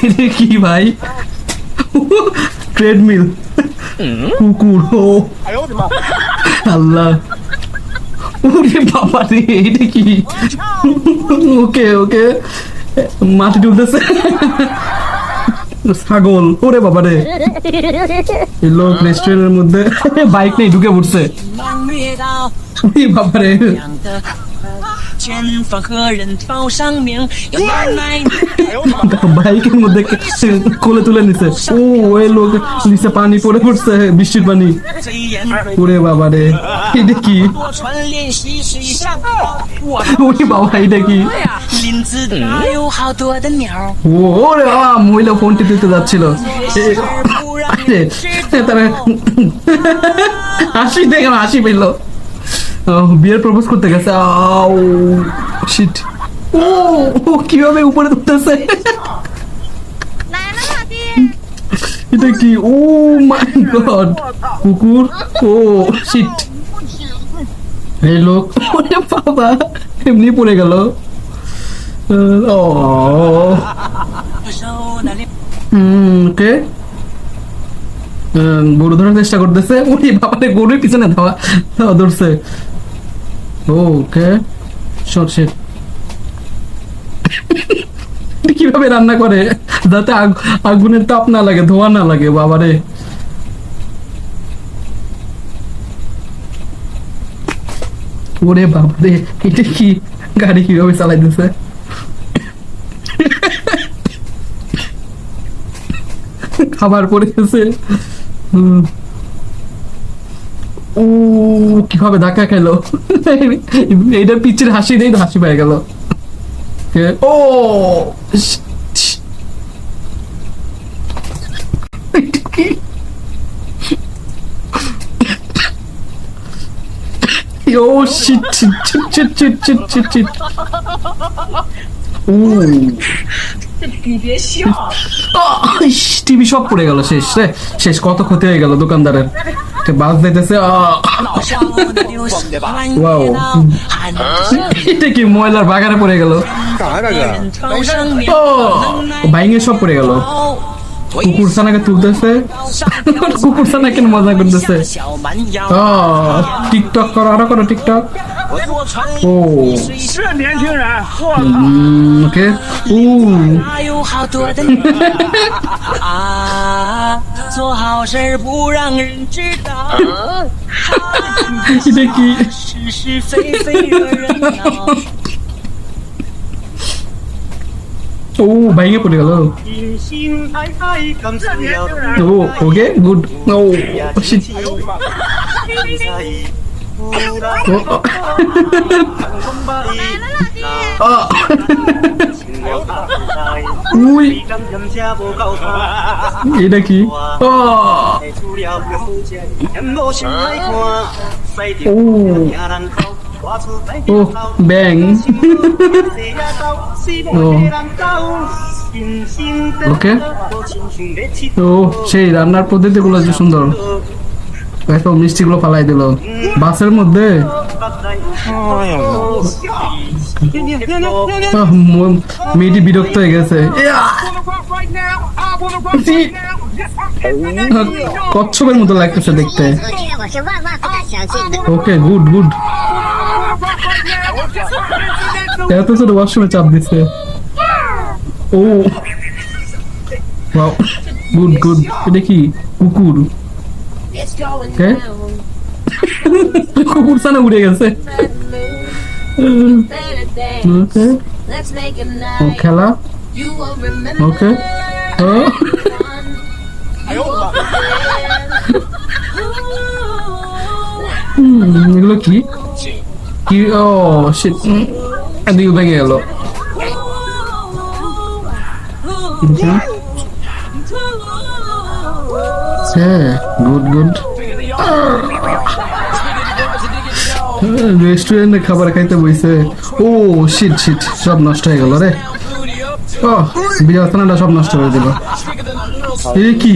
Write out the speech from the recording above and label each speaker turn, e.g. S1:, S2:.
S1: এটা কি ভাই? ট্রেডমিল, কুকুর। ও আল্লাহ, ওরে বাবা রে, এটা কি? ওকে ওকে, মাটি তুলতেছে। ছাগল, ওরে বাবা রে। এই লোক রেস্টুরেন্টের মধ্যে বাইক নেই, ঢুকে পড়ছে। বাবা রে, বাইকের মধ্যে কোলে তুলে নিছে। ও ওই লোক নিচে পানি পড়ে পড়ছে, বৃষ্টির পানি। ওরে বাবা রে, এটা কি? ওরে বাবা, এটা কি? ওরে বাবা, মহিলা ফোন টিপতে যাচ্ছিল। তারা হাসি দেখে হাসি পেলো। বিয়ের প্রপোজ করতে গেছে। শিট, ও কিভাবে উপরে উঠতেছে? এটা কি? ও মাই গড, কুকুর। ও শিট, এই লোক, ওরে বাবা, এমনি পড়ে গেল। ওকে, গরু ধরার চেষ্টা করতেছে। ওরে বাবারে, গরুর পিছনে ধাওয়া ধরছে। ওকে, শর্ট। কিভাবে রান্না করে যাতে আগুনের তাপ না লাগে, ধোয়া না লাগে? বাবারে, ওরে বাবারে, এটা কি? গাড়ি কিভাবে চালাইতেছে? খাবার পড়ে গেছে। ও কিভাবে ধাক্কা খেলো? এইটার পিছের হাসি নেই, হাসি পেয়ে গেল। Oh oh shit shit shit shit shit shit shit. TV সব পড়ে গেল, শেষ রে, শেষ। কত ক্ষতি হয়ে গেল দোকানদারের। বাস দিতেছে। এটা কি? ময়লার বাগানে পড়ে গেল। বাইঙে সব পড়ে গেল। কুকুর ছানাকে তুলতেছে। কুকুর ছানা কেন মজা করতেছে? টিকটক করো, আরো করো টিকটক। ও ওকে, এটা কি? ও ভাইকে পড়ে গেল। ও ওকে, গুড। ও শিট, এটা কি? ও ব্যাং। ওকে, ও সেই রান্নার পদ্ধতি গুলো যে সুন্দর। এত মিষ্টি গুলো ফালাই দিল বাসের মধ্যে। মেয়েটি বিরক্ত হয়ে গেছে। কচ্ছপের মতো লাগতেছে দেখতে। ওকে, গুড গুড। এত ছোট ওয়াশরুমে চাপ দিচ্ছে। ও গুড গুড। এটা কি? কুকুর। কুকুর ছানা উড়ে গেছে। খেলা। ওকে, এগুলো কি? কি? ও শিট, এদিকে ভেঙে গেল। Good good. রেস্টুরেন্টে খাবার খাইতে বইছে। ও শিট শিট, সব নষ্ট হয়ে গেল রে। ও বিড়ালখানাটা সব নষ্ট করে দিল। এ কি?